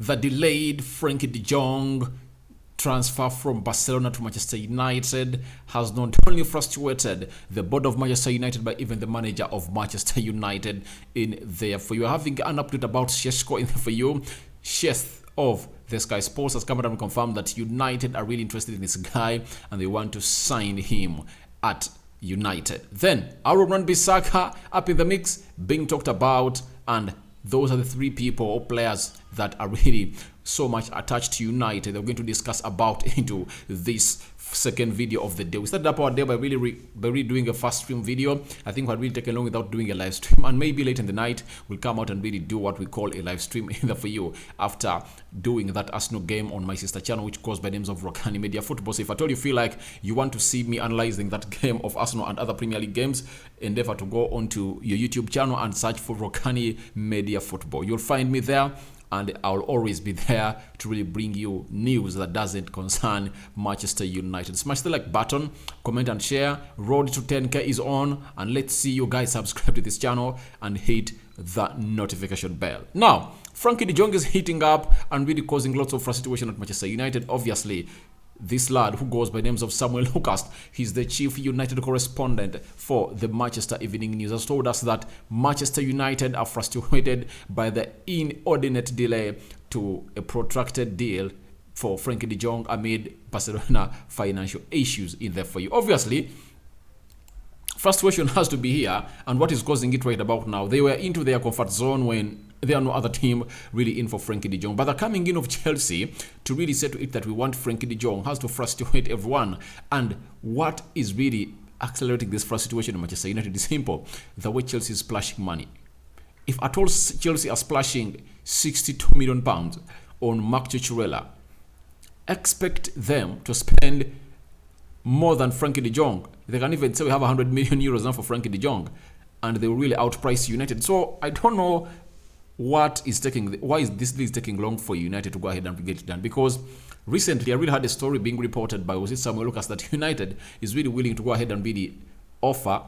The delayed Frankie de Jong transfer from Barcelona to Manchester United has not only frustrated the board of Manchester United, but even the manager of Manchester United in there. For you, having an update about Sesko in there for you. Chef of the Sky Sports has come out and confirmed that United are really interested in this guy and they want to sign him at United. Then Aaron Wan-Bissaka up in the mix being talked about, and those are the three people or players that are really so much attached to United. They're going to discuss about into this second video of the day. We started up our day by really doing a fast stream video. I think we're really taking long without doing a live stream, and maybe late in the night we'll come out and really do what we call a live stream either for you after doing that Arsenal game on my sister channel, which goes by names of Rokani Media Football. So if at all you feel like you want to see me analyzing that game of Arsenal and other Premier League games, endeavor to go onto your YouTube channel and search for Rokani Media Football. You'll find me there, and I'll always be there to really bring you news that doesn't concern Manchester United. Smash the like button, comment and share. Road to 10k is on, and let's see you guys subscribe to this channel and hit the notification bell. Now, Frankie de Jong is heating up and really causing lots of frustration at Manchester United. Obviously, this lad who goes by names of Samuel Lucas, he's the chief United correspondent for the Manchester Evening News, has told us that Manchester United are frustrated by the inordinate delay to a protracted deal for Frankie de Jong amid Barcelona financial issues in there for you. Obviously, frustration has to be here, and what is causing it right about now, they were into their comfort zone when there are no other team really in for Frankie de Jong. But the coming in of Chelsea to really say to it that we want Frankie de Jong has to frustrate everyone. And what is really accelerating this frustration in Manchester United is simple: the way Chelsea is splashing money. If at all Chelsea are splashing £62 million on Marc Cucurella, expect them to spend more than Frankie de Jong. They can even say we have 100 million euros now for Frankie de Jong, and they will really outprice United. So I don't know why is this deal taking long for United to go ahead and get it done. Because recently I really had a story being reported by Samuel Lucas that United is really willing to go ahead and really offer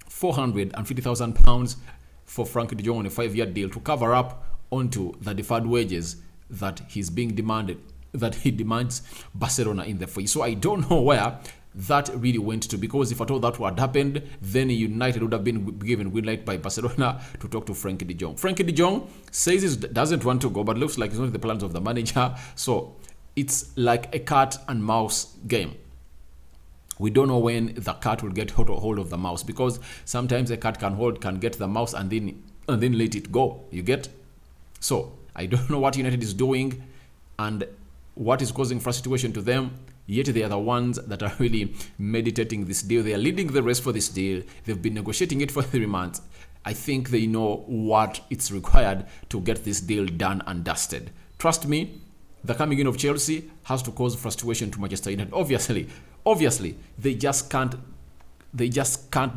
£450,000 for Frankie de Jong on a 5-year deal to cover up onto the deferred wages that he's being demanded, that he demands Barcelona in the fee. So I don't know where that really went to, because if at all that had happened, then United would have been given green light by Barcelona to talk to Frankie de Jong. Frankie de Jong says he doesn't want to go, but looks like it's not the plans of the manager. So it's like a cat and mouse game. We don't know when the cat will get hold of the mouse, because sometimes a cat can get the mouse and then let it go. You get? So I don't know what United is doing and what is causing frustration to them. Yet they are the ones that are really meditating this deal. They are leading the race for this deal. They've been negotiating it for 3 months. I think they know what it's required to get this deal done and dusted. Trust me, the coming in of Chelsea has to cause frustration to Manchester United. Obviously, they just can't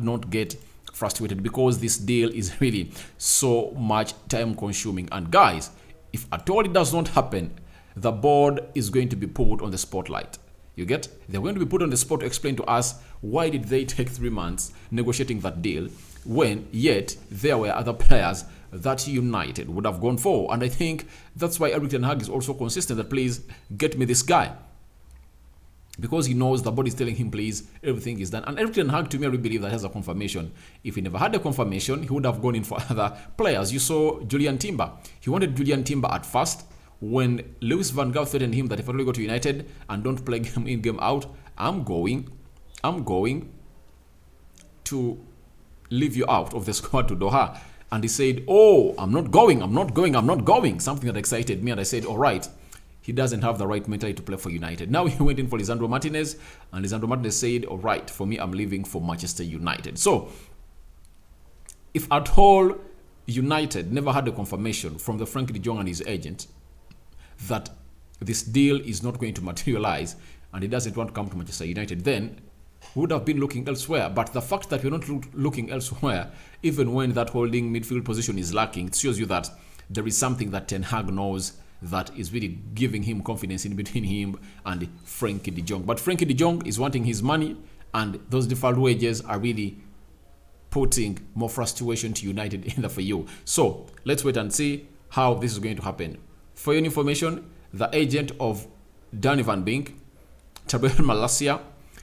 not get frustrated, because this deal is really so much time consuming. And guys, if at all it does not happen, the board is going to be put on the spotlight. You get? They're going to be put on the spot to explain to us why did they take 3 months negotiating that deal, when yet there were other players that United would have gone for. And I think that's why Erik ten Hag is also consistent that please get me this guy, because he knows the body is telling him please, everything is done. And Erik ten Hag, to me, I really believe that has a confirmation. If he never had a confirmation, he would have gone in for other players. You saw Julian Timber. He wanted Julian Timber at first. When Lewis Van Gaal threatened him that if I really go to United and don't play game in, game out, I'm going to leave you out of the squad to Doha. And he said, oh, I'm not going. Something that excited me, and I said, all right, he doesn't have the right mentality to play for United. Now he went in for Lisandro Martinez, and Lisandro Martinez said, all right, for me, I'm leaving for Manchester United. So if at all United never had a confirmation from the Frankie de Jong and his agent that this deal is not going to materialize and he doesn't want to come to Manchester United, then we would have been looking elsewhere. But the fact that we're not looking elsewhere, even when that holding midfield position is lacking, it shows you that there is something that Ten Hag knows that is really giving him confidence in between him and Frankie de Jong. But Frankie de Jong is wanting his money, and those deferred wages are really putting more frustration to United in the for you. So let's wait and see how this is going to happen. For your information, the agent of Danny Van Beek, Tabel Malasia,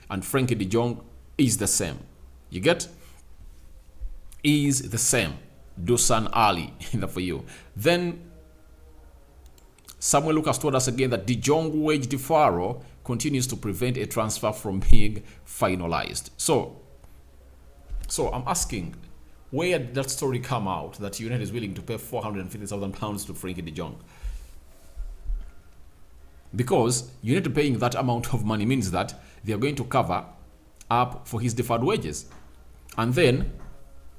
and Frankie de Jong is the same. You get? Is the same. Dusan Ali for you. Then Samuel Lucas told us again that De Jong wage deferral continues to prevent a transfer from being finalized. So I'm asking, where did that story come out that United is willing to pay £450,000 to Frankie de Jong? Because United paying that amount of money means that they are going to cover up for his deferred wages. And then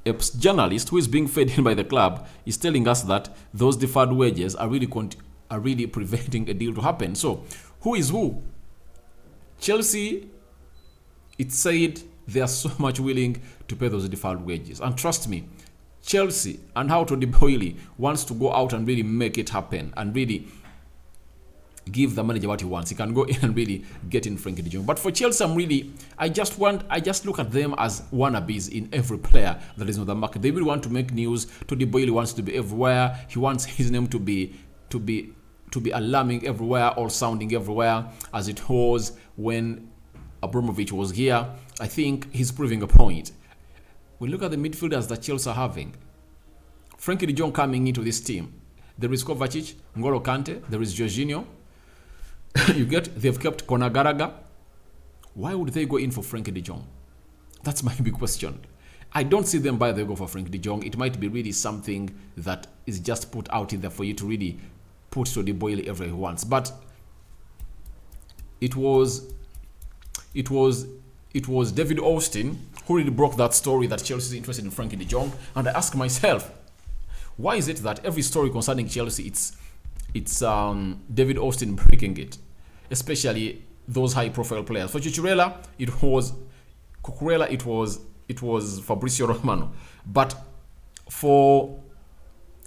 a journalist who is being fed in by the club is telling us that those deferred wages are really preventing a deal to happen. So who is who? Chelsea, it said they are so much willing to pay those deferred wages. And trust me, Chelsea and how Todd Boehly wants to go out and really make it happen and really give the manager what he wants. He can go in and really get in Frankie de Jong. But for Chelsea, I just look at them as wannabes in every player that is on the market. They really want to make news. Todd Boehly wants to be everywhere. He wants his name to be alarming everywhere, all sounding everywhere, as it was when Abramovich was here. I think he's proving a point. We look at the midfielders that Chelsea are having. Frankie de Jong coming into this team. There is Kovacic, N'Golo Kante, there is Jorginho. They've kept Conor Gallagher. Why would they go in for Frankie de Jong? That's my big question. I don't see them by the go for Frankie de Jong. It might be really something that is just put out in there for you to really put to the boil everywhere he wants. But it was David Austin who really broke that story that Chelsea is interested in Frankie de Jong. And I ask myself, why is it that every story concerning Chelsea, it's David Austin breaking it, especially those high-profile players? For Cucurella, it was Fabrizio Romano, but for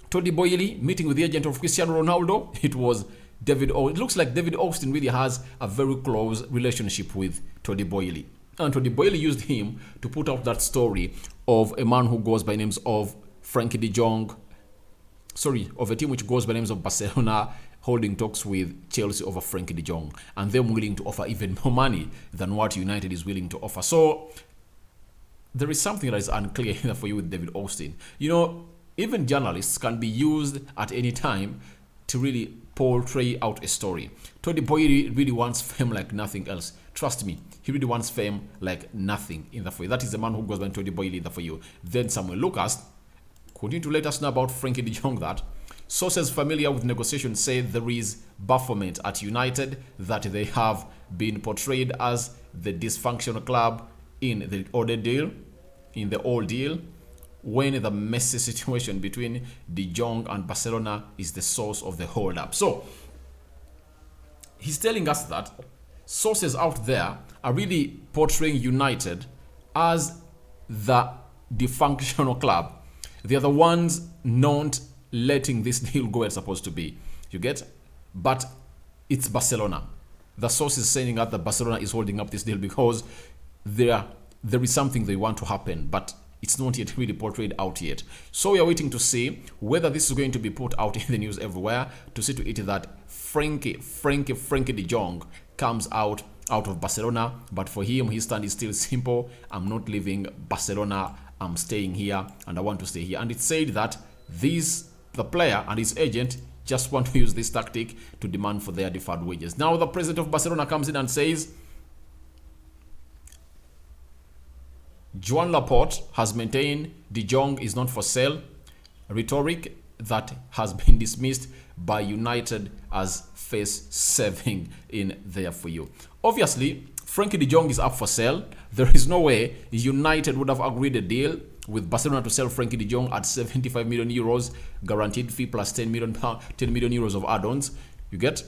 Todd Boehly meeting with the agent of Cristiano Ronaldo, it was David. It looks like David Austin really has a very close relationship with Todd Boehly, and Todd Boehly used him to put out that story of a man who goes by names of Frankie de Jong. Of a team which goes by names of Barcelona holding talks with Chelsea over Frankie de Jong, and them willing to offer even more money than what United is willing to offer. So there is something that is unclear here for you with David Austin. Even journalists can be used at any time to really portray out a story. Todd Boehly really wants fame like nothing else. Trust me, he really wants fame like nothing in the for you. That is the man who goes by Todd Boehly in the for you. Then Samuel Lucas continue to let us know about Frankie de Jong that sources familiar with negotiations say there is bafflement at United, that they have been portrayed as the dysfunctional club in the old deal, when the messy situation between De Jong and Barcelona is the source of the hold-up. So he's telling us that sources out there are really portraying United as the dysfunctional club. They are the ones not letting this deal go as it's supposed to be. You get? But it's Barcelona. The source is saying that Barcelona is holding up this deal because there is something they want to happen, but it's not yet really portrayed out yet. So we are waiting to see whether this is going to be put out in the news everywhere, to see to it that Frankie de Jong comes out of Barcelona. But for him, his stand is still simple. I'm not leaving Barcelona. I'm staying here, and I want to stay here. And it said that the player and his agent just want to use this tactic to demand for their deferred wages. Now the president of Barcelona comes in and says Joan Laporte has maintained De Jong is not for sale, rhetoric that has been dismissed by United as face-saving in there for you. Obviously, Frankie de Jong is up for sale. There is no way United would have agreed a deal with Barcelona to sell Frankie de Jong at 75 million euros, guaranteed fee plus 10 million euros of add-ons. You get?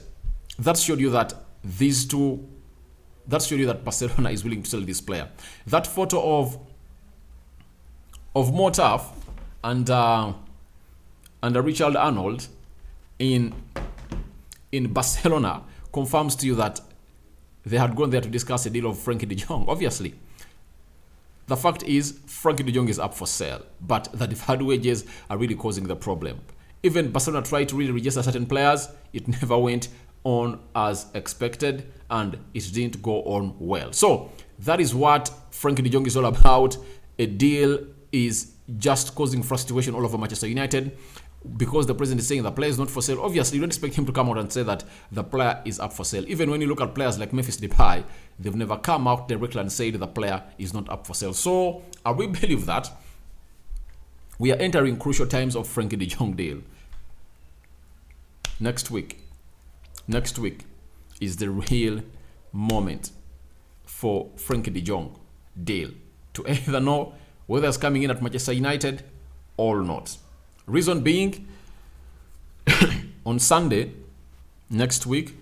That showed you that Barcelona is willing to sell this player. That photo of Motaf and Richard Arnold in Barcelona confirms to you that they had gone there to discuss a deal of Frankie de Jong. Obviously, the fact is Frankie de Jong is up for sale, but the deferred wages are really causing the problem. Even Barcelona tried to really register certain players. It never went on as expected, and it didn't go on well. So that is what Frankie de Jong is all about. A deal is just causing frustration all over Manchester United because the president is saying the player is not for sale. Obviously, you don't expect him to come out and say that the player is up for sale. Even when you look at players like Memphis Depay, they've never come out directly and said the player is not up for sale. So I really believe that we are entering crucial times of Frankie de Jong deal. Next week is the real moment for Frankie de Jong deal to either know whether it's coming in at Manchester United or not. Reason being, on Sunday next week,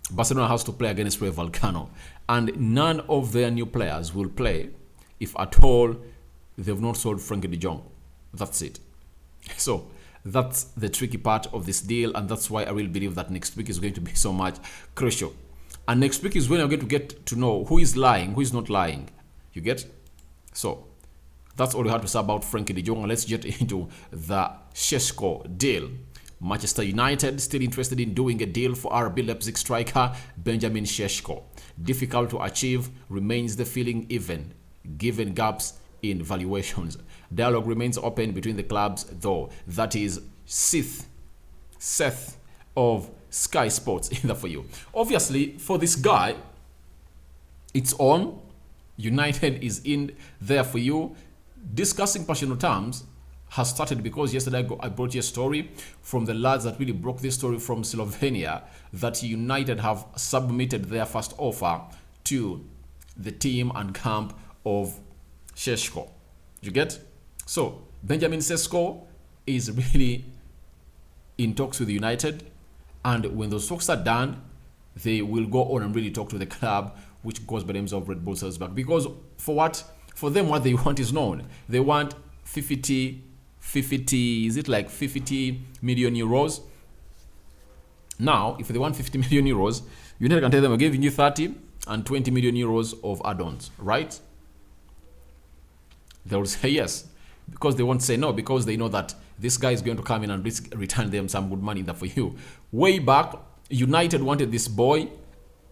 Barcelona has to play against Rayo Vallecano, and none of their new players will play if at all they've not sold Frankie de Jong. That's it. So that's the tricky part of this deal, and that's why I really believe that next week is going to be so much crucial. And next week is when I'm going to get to know who is lying, who is not lying. You get? So that's all we have to say about Frankie de Jong. Let's get into the Sesko deal. Manchester United still interested in doing a deal for RB Leipzig striker Benjamin Sesko. Difficult to achieve remains the feeling, even given gaps in valuations. Dialogue remains open between the clubs, though. That is Seth of Sky Sports in there for you. Obviously, for this guy, it's on. United is in there for you. Discussing personal terms has started because yesterday I brought you a story from the lads that really broke this story from Slovenia that United have submitted their first offer to the team and camp of Sesko. You get? So Benjamin Sesko is really in talks with United, and when those talks are done, they will go on and really talk to the club, which goes by the names of Red Bull Salzburg. Because for them, what they want is known. They want 50, is it like 50 million euros? Now, if they want 50 million euros, United can tell them, we're giving you 30 and 20 million euros of add-ons, right? They will say yes, because they won't say no, because they know that this guy is going to come in and return them some good money there for you. Way back, United wanted this boy,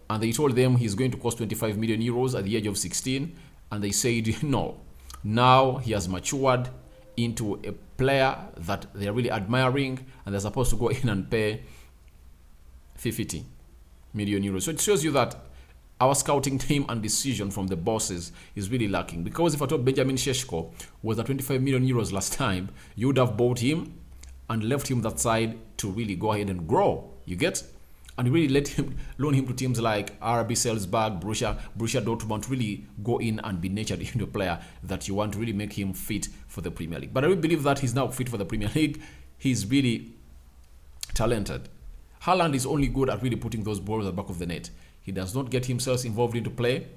and they told them he's going to cost 25 million euros at the age of 16, and they said no. Now he has matured into a player that they're really admiring, and they're supposed to go in and pay 50 million euros. So it shows you that our scouting team and decision from the bosses is really lacking. Because if I thought Benjamin Sesko was at 25 million euros last time, you would have bought him and left him that side to really go ahead and grow. You get? And really loan him to teams like RB Salzburg, Borussia Dortmund, really go in and be nurtured into a player that you want to really make him fit for the Premier League. But I really believe that he's now fit for the Premier League. He's really talented. Haaland is only good at really putting those balls at the back of the net. He does not get himself involved into play,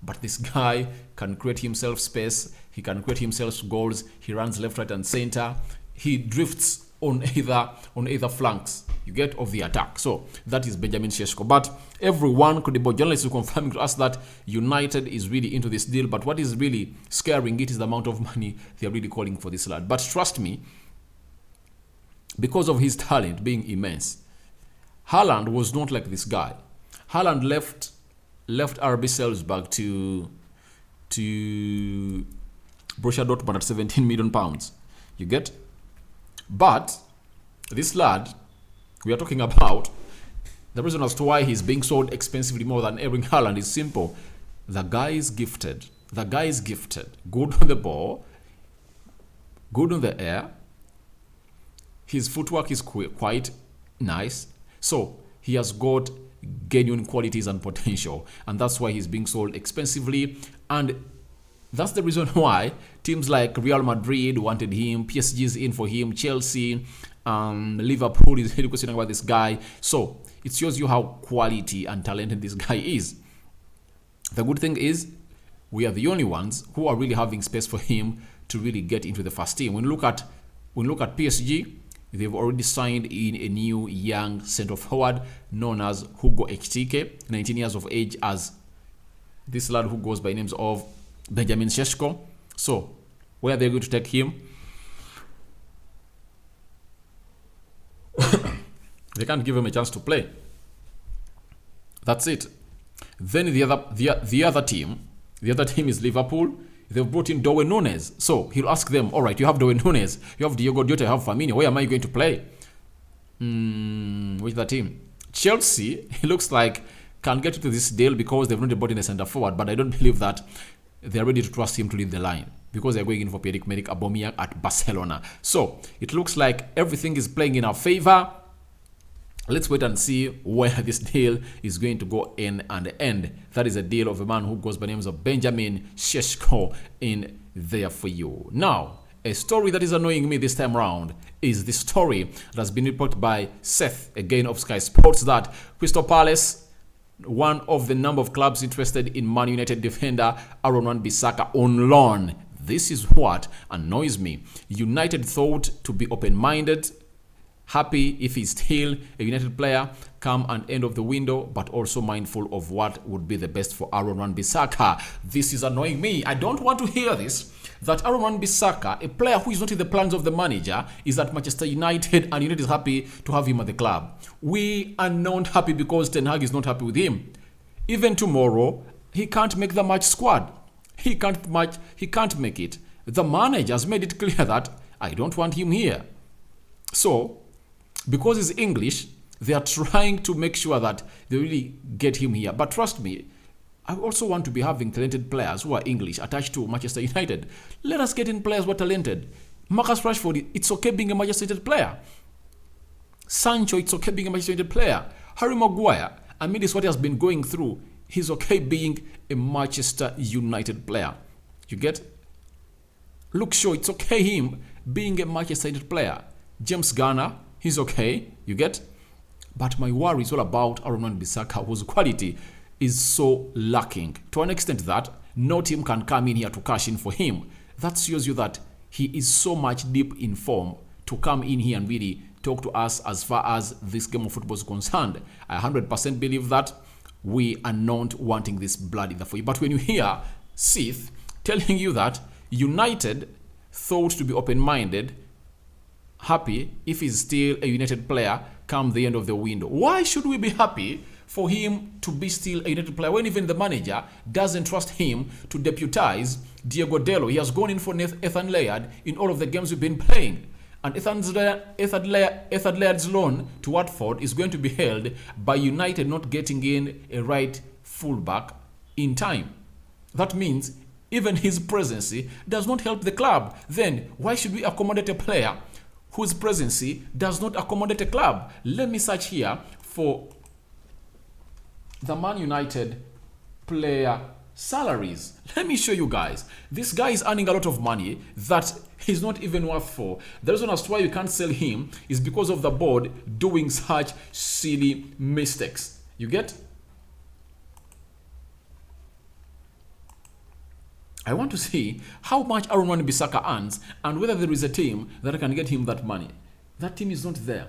but this guy can create himself space. He can create himself goals. He runs left, right, and center. He drifts on either flanks, you get, of the attack. So that is Benjamin Sesko. But everyone, credible journalists, are confirming to us that United is really into this deal. But what is really scaring it is the amount of money they are really calling for this lad. But trust me, because of his talent being immense, Haaland was not like this guy. Haaland left RB Salzburg to Borussia Dortmund at 17 million pounds. You get? But this lad we are talking about, the reason as to why he's being sold expensively more than Erling Haaland is simple. The guy is gifted. The guy is gifted. Good on the ball. Good on the air. His footwork is quite nice. So he has got genuine qualities and potential, and that's why he's being sold expensively. And that's the reason why teams like Real Madrid wanted him, PSG is in for him, Chelsea, Liverpool is really questioning about this guy. So it shows you how quality and talented this guy is. The good thing is we are the only ones who are really having space for him to really get into the first team. When you look at PSG, they've already signed in a new young centre forward known as Hugo Ekitike, 19 years of age, as this lad who goes by names of Benjamin Sesko. So where are they going to take him? They can't give him a chance to play. That's it. Then the other team is Liverpool. They've brought in Darwin Núñez. So he'll ask them, all right, you have Darwin Núñez, you have Diogo Jota, you have Firmino. Where am I going to play? With the team. Chelsea, he looks like, can get to this deal because they've not brought in a centre forward, but I don't believe that they're ready to trust him to lead the line because they're going in for Pierre-Emerick Aubameyang at Barcelona. So it looks like everything is playing in our favor. Let's wait and see where this deal is going to go in and end. That is a deal of a man who goes by the names of Benjamin Sesko in there for you. Now, a story that is annoying me this time around is the story that has been reported by Seth, again of Sky Sports, that Crystal Palace, one of the number of clubs interested in Man United defender Aaron Wan-Bissaka on loan. This is what annoys me. United thought to be open-minded, happy if he's still a United player come and end of the window, but also mindful of what would be the best for Aaron Wan-Bissaka. This is annoying me. I don't want to hear this, that Aaron Wan-Bissaka, a player who is not in the plans of the manager, is at Manchester United and United is happy to have him at the club. We are not happy because Ten Hag is not happy with him. Even tomorrow, he can't make the match squad. He can't make it. The manager has made it clear that I don't want him here. So, because he's English, they are trying to make sure that they really get him here. But trust me, I also want to be having talented players who are English attached to Manchester United. Let us get in players who are talented. Marcus Rashford, it's okay being a Manchester United player. Sancho, it's okay being a Manchester United player. Harry Maguire, amidst what he has been going through, he's okay being a Manchester United player. You get? Luke Shaw, it's okay him being a Manchester United player. James Garner, he's okay, you get? But my worry is all about Aaron Wan-Bissaka, whose quality is so lacking to an extent that no team can come in here to cash in for him. That shows you that he is so much deep in form to come in here and really talk to us as far as this game of football is concerned. I 100% believe that we are not wanting this blood in the foyer. But when you hear Sith telling you that United thought to be open-minded, happy if he's still a United player come the end of the window. Why should we be happy for him to be still a United player when even the manager doesn't trust him to deputize Diogo Dalot? He has gone in for Ethan Laird in all of the games we've been playing. And Ethan Laird's loan to Watford is going to be held by United not getting in a right fullback in time. That means even his presence does not help the club. Then why should we accommodate a player whose presence does not accommodate a club? Let me search here for the Man United player salaries. Let me show you guys. This guy is earning a lot of money that he's not even worth for. The reason as to why you can't sell him is because of the board doing such silly mistakes. You get? I want to see how much Aaron Wan-Bissaka earns and whether there is a team that can get him that money. That team is not there.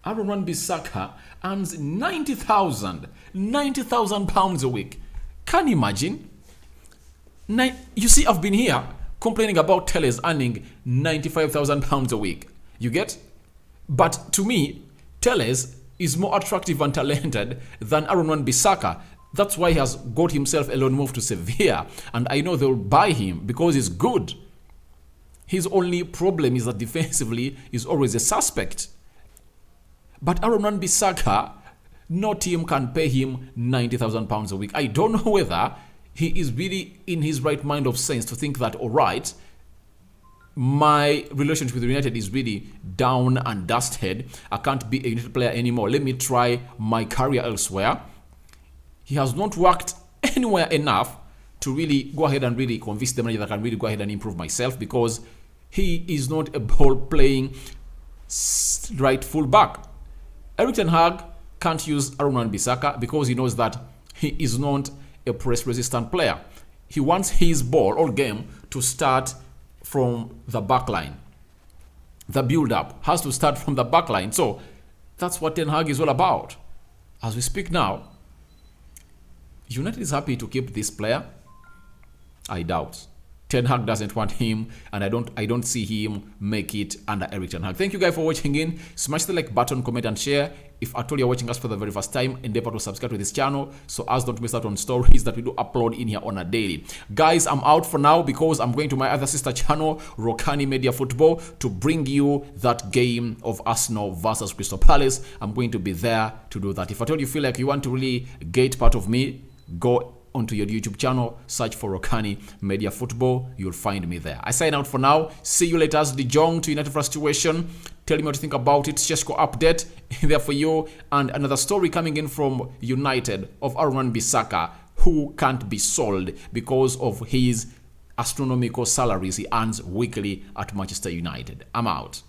Aaron Wan-Bissaka earns 90,000 pounds a week. Can you imagine? You see, I've been here complaining about Telles earning 95,000 pounds a week. You get? But to me, Telles is more attractive and talented than Aaron Wan-Bissaka. That's why he has got himself a loan move to Sevilla. And I know they'll buy him because he's good. His only problem is that defensively he's always a suspect. But Aaron Wan-Bissaka, no team can pay him 90,000 pounds a week. I don't know whether he is really in his right mind of sense to think that, all right, my relationship with United is really down and dusted. I can't be a United player anymore. Let me try my career elsewhere. He has not worked anywhere enough to really go ahead and really convince the manager that I can really go ahead and improve myself, because he is not a ball-playing right full-back. Erik ten Hag can't use Aaron Wan-Bissaka because he knows that he is not a press-resistant player. He wants his ball all game to start from the back line. The build-up has to start from the back line. So that's what Ten Hag is all about. As we speak now, United is happy to keep this player. I doubt. Ten Hag doesn't want him, and I don't see him make it under Eric Ten Hag. Thank you guys for watching in. Smash the like button, comment, and share. If at all you're watching us for the very first time, endeavor to subscribe to this channel so as don't miss out on stories that we do upload in here on a daily. Guys, I'm out for now because I'm going to my other sister channel, Rokani Media Football, to bring you that game of Arsenal versus Crystal Palace. I'm going to be there to do that. If at all you feel like you want to really get part of me, go onto your YouTube channel, search for Rokani Media Football, you'll find me there. I sign out for now. See you later. As the Jong to United frustration. Tell me what you think about it. Sesko update there for you, and another story coming in from United of Aaron Bissaka, who can't be sold because of his astronomical salaries he earns weekly at Manchester United. I'm out.